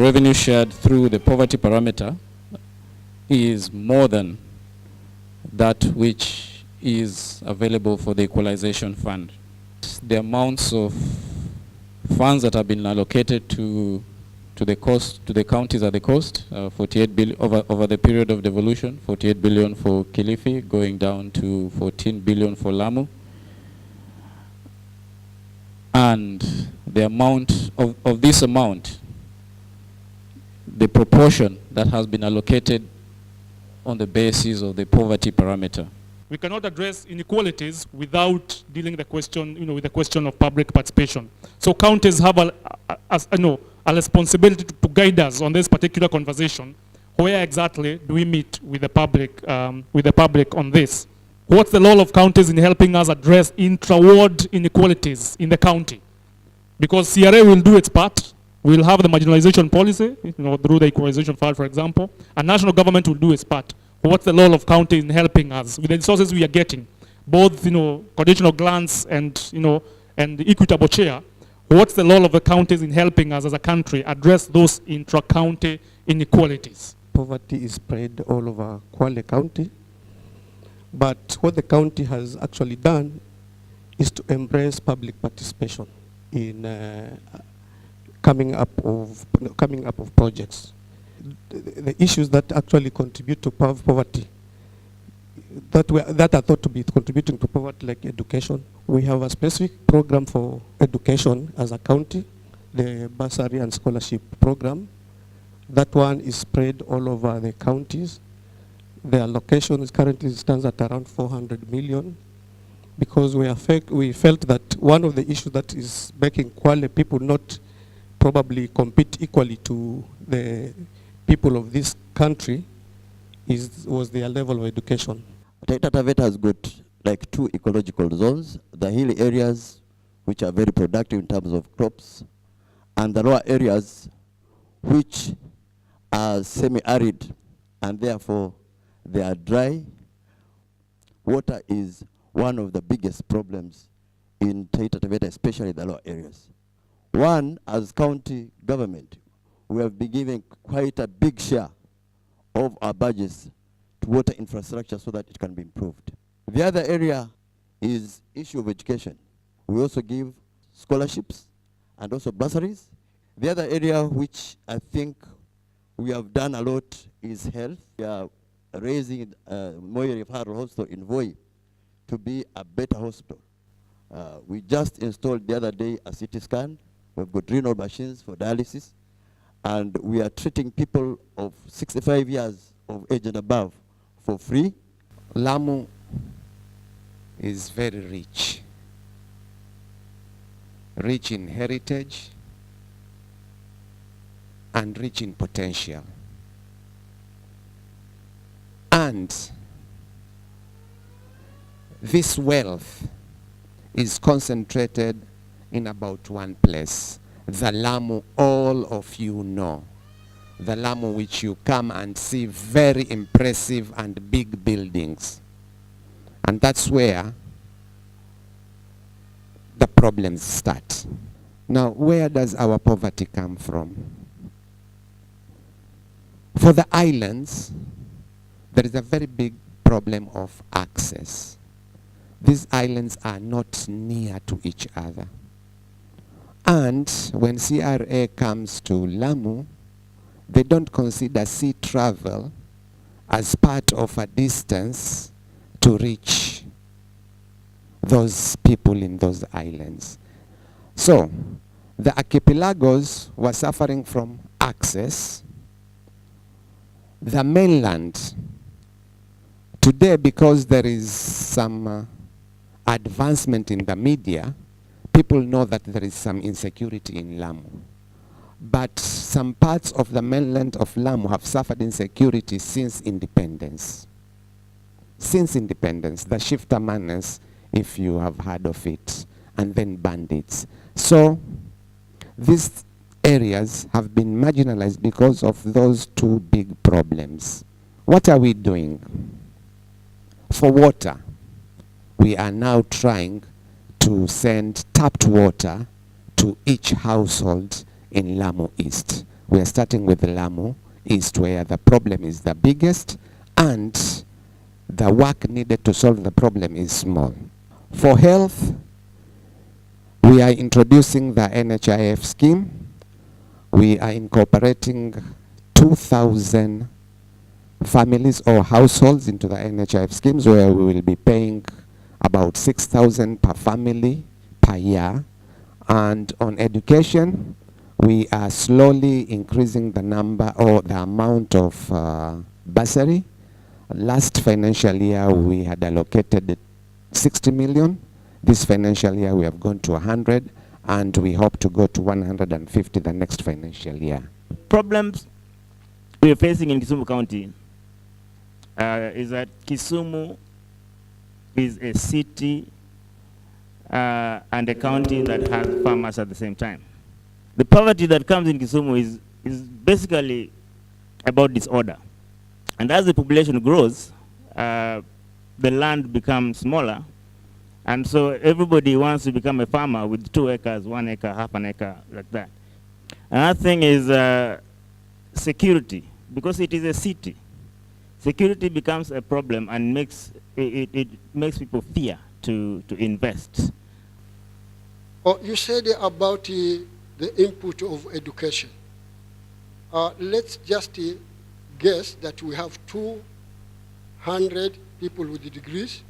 revenue shared through the poverty parameter is more than that which is available for the equalization fund. The amounts of funds that have been allocated to the counties at the coast, 48 billion over the period of devolution, 48 billion for Kilifi, going down to 14 billion for Lamu. And the amount of this amount, the proportion that has been allocated on the basis of the poverty parameter. We cannot address inequalities without dealing the question, with the question of public participation. So counties have a responsibility to guide us on this particular conversation. Where exactly do we meet with the public on this? What's the role of counties in helping us address intra-ward inequalities in the county? Because CRA will do its part. We'll have the marginalization policy, through the equalization fund, for example, and national government will do its part. What's the role of counties in helping us with the resources we are getting, both conditional grants and equitable share? What's the role of the counties in helping us as a country address those intra-county inequalities? Poverty is spread all over Kwale County, but what the county has actually done is to embrace public participation in coming up of projects. The issues that actually contribute to poverty, that are thought to be contributing to poverty, like education. We have a specific program for education as a county, the bursary and scholarship program. That one is spread all over the counties. The allocation currently stands at around 400 million, because we felt that one of the issues that is making Kwale people not probably compete equally to the people of this country was their level of education. Taita Taveta has got like 2 ecological zones, the hilly areas which are very productive in terms of crops, and the lower areas which are semi-arid and therefore they are dry. Water is one of the biggest problems in Taita Taveta, especially the lower areas. One, as county government, we have been giving quite a big share of our budgets to water infrastructure so that it can be improved. The other area is issue of education. We also give scholarships and also bursaries. The other area which I think we have done a lot is health. We are raising Moi Referral Hospital in Voi to be a better hospital. We just installed the other day a CT scan. We've got renal machines for dialysis. And we are treating people of 65 years of age and above for free. Lamu is very rich. Rich in heritage and rich in potential. And this wealth is concentrated in about one place. The Lamu all of you know. The Lamu which you come and see very impressive and big buildings. And that's where the problems start. Now, where does our poverty come from? For the islands, there is a very big problem of access. These islands are not near to each other. And when CRA comes to Lamu, they don't consider sea travel as part of a distance to reach those people in those islands. So, the archipelagos were suffering from access. The mainland, today because there is some advancement in the media, people know that there is some insecurity in Lamu. But some parts of the mainland of Lamu have suffered insecurity since independence. Since independence, the shifter manners, if you have heard of it, and then bandits. So these areas have been marginalized because of those 2 big problems. What are we doing? For water, we are now trying to send tapped water to each household in Lamu East. We are starting with Lamu East, where the problem is the biggest and the work needed to solve the problem is small. For health, we are introducing the NHIF scheme. We are incorporating 2,000 families or households into the NHIF schemes, where we will be paying about 6,000 per family per year. And on education, we are slowly increasing the number or the amount of bursary. Last financial year, we had allocated 60 million. This financial year, we have gone to 100, and we hope to go to 150 the next financial year. Problems we are facing in Kisumu County is that Kisumu is a city and a county that has farmers at the same time. The poverty that comes in Kisumu is basically about disorder. And as the population grows, the land becomes smaller. And so everybody wants to become a farmer with 2 acres, 1 acre, half an acre, like that. Another thing is security, because it is a city. Security becomes a problem and it makes people fear to invest. Oh, you said about the input of education. Let's just guess that we have 200 people with degrees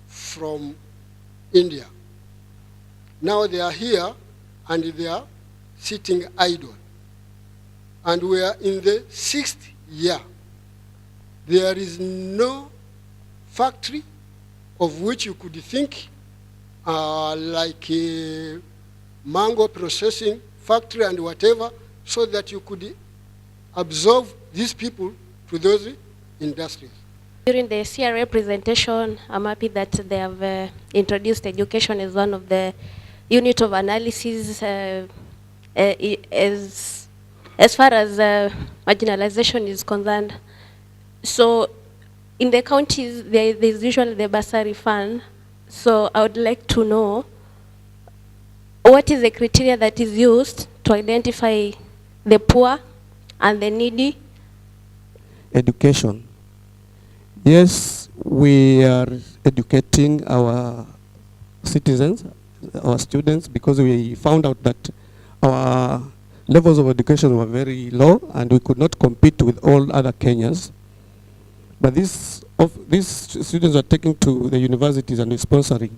from India. Now they are here and they are sitting idle. And we are in the 6th year. There is no factory of which you could think like a mango processing factory and whatever, so that you could absorb these people to those industries. During the CRA presentation, I'm happy that they have introduced education as one of the unit of analysis as far as marginalization is concerned. So in the counties, there's usually the bursary fund. So I would like to know what is the criteria that is used to identify the poor and the needy? Education. Yes, we are educating our citizens, our students, because we found out that our levels of education were very low and we could not compete with all other Kenyans. But these students are taken to the universities and we're sponsoring.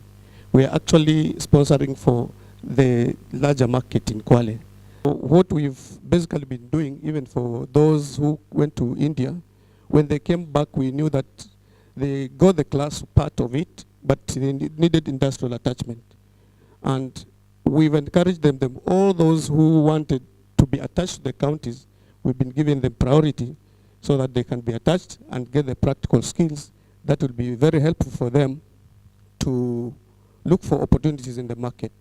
We are actually sponsoring for the larger market in Kwale. What we've basically been doing, even for those who went to India, when they came back, we knew that they got the class part of it, but they needed industrial attachment. And we've encouraged them, all those who wanted to be attached to the counties, we've been giving them priority so that they can be attached and get the practical skills. That will be very helpful for them to look for opportunities in the market.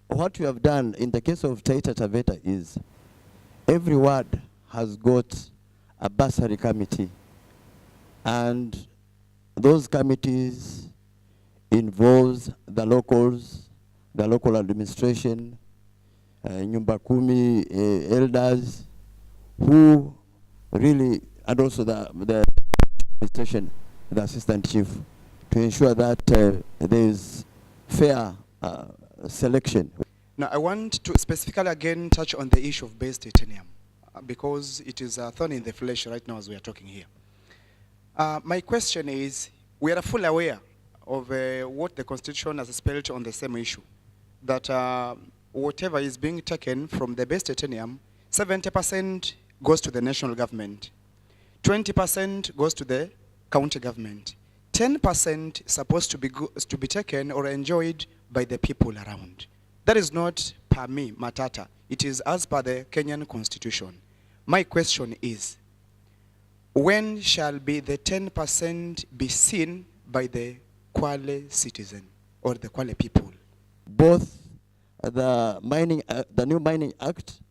What we have done in the case of Taita Taveta is every ward has got a bursary committee, and those committees involves the locals, the local administration, Nyumba Kumi, elders, who really, and also the administration, the assistant chief, to ensure that there is fair selection. Now, I want to specifically again touch on the issue of base titanium because it is a thorn in the flesh right now as we are talking here. My question is, we are fully aware of what the Constitution has spelled on the same issue, that whatever is being taken from the base titanium, 70% goes to the national government, 20% goes to the county government, 10% is supposed to be taken or enjoyed by the people around. That is not per me, Matata. It is as per the Kenyan Constitution. My question is, when shall be the 10% be seen by the Kwale citizen or the Kwale people? Both the new Mining Act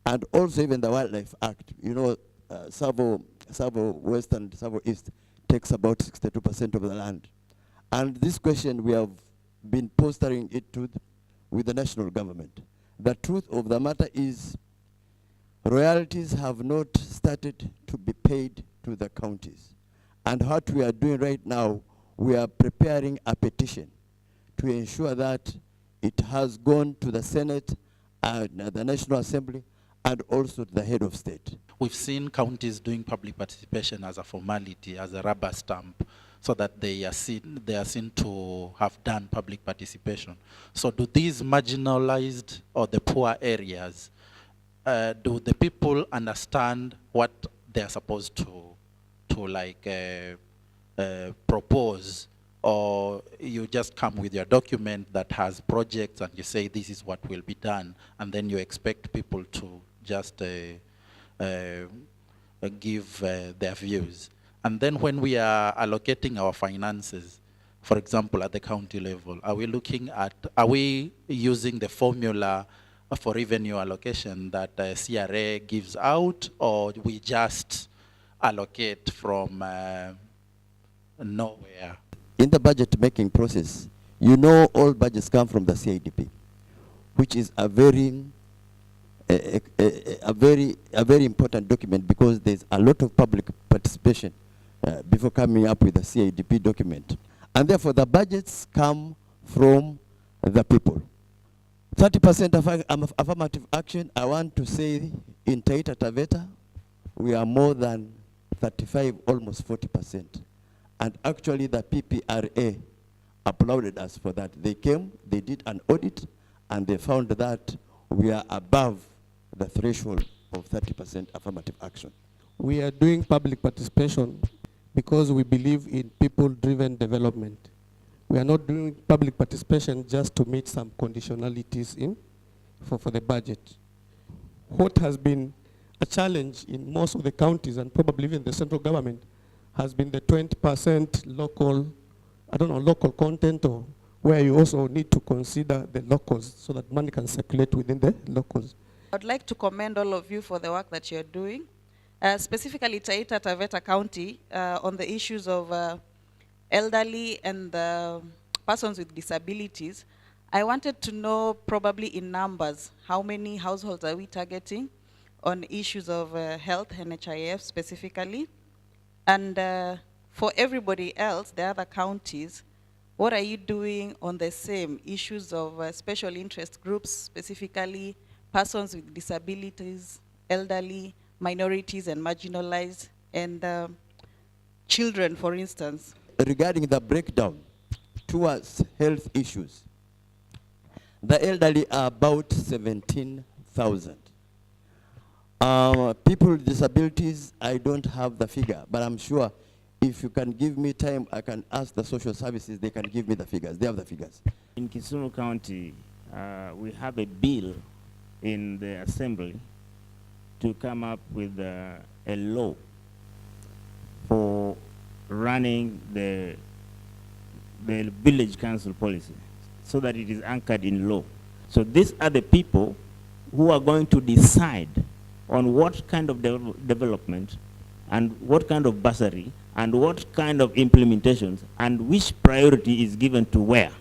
and also even the Wildlife Act. You know, Savo West and Savo East takes about 62% of the land. And this question we have been postering it with the national government. The truth of the matter is royalties have not started to be paid to the counties. And what we are doing right now, we are preparing a petition to ensure that it has gone to the Senate and the National Assembly and also to the head of state. We've seen counties doing public participation as a formality, as a rubber stamp, so that they are seen to have done public participation. So do these marginalized or the poor areas, do the people understand what they're supposed to propose, or you just come with your document that has projects and you say this is what will be done, and then you expect people to just give their views? And then when we are allocating our finances, for example, at the county level, are we using the formula for revenue allocation that CRA gives out, or we just allocate from nowhere? In the budget making process, you know all budgets come from the CIDP, which is a very important document because there's a lot of public participation before coming up with the CIDP document. And therefore the budgets come from the people. 30% of affirmative action, I want to say in Taita Taveta, we are more than 35, almost 40%. And actually the PPRA applauded us for that. They came, they did an audit, and they found that we are above the threshold of 30% affirmative action. We are doing public participation because we believe in people-driven development. We are not doing public participation just to meet some conditionalities for the budget. What has been a challenge in most of the counties and probably even the central government has been the 20% local, local content, or where you also need to consider the locals so that money can circulate within the locals. I'd like to commend all of you for the work that you're doing, specifically Taita Taveta County, on the issues of elderly and persons with disabilities. I wanted to know, probably in numbers, how many households are we targeting on issues of health, NHIF specifically? And for everybody else, the other counties, what are you doing on the same issues of special interest groups, specifically persons with disabilities, elderly, minorities and marginalized, and children, for instance? Regarding the breakdown towards health issues, the elderly are about 17,000. People with disabilities, I don't have the figure, but I'm sure if you can give me time, I can ask the social services, they can give me the figures. They have the figures. In Kisumu County, we have a bill in the assembly to come up with a law for running the village council policy so that it is anchored in law. So these are the people who are going to decide on what kind of development and what kind of bursary and what kind of implementations and which priority is given to where.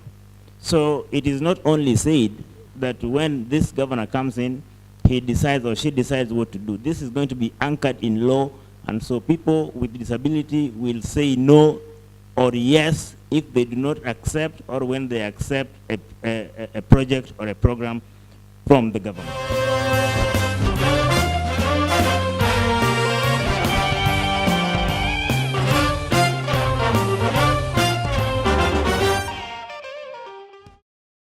So it is not only said that when this governor comes in, he decides or she decides what to do. This is going to be anchored in law, and so people with disability will say no or yes if they do not accept or when they accept a project or a program from the government.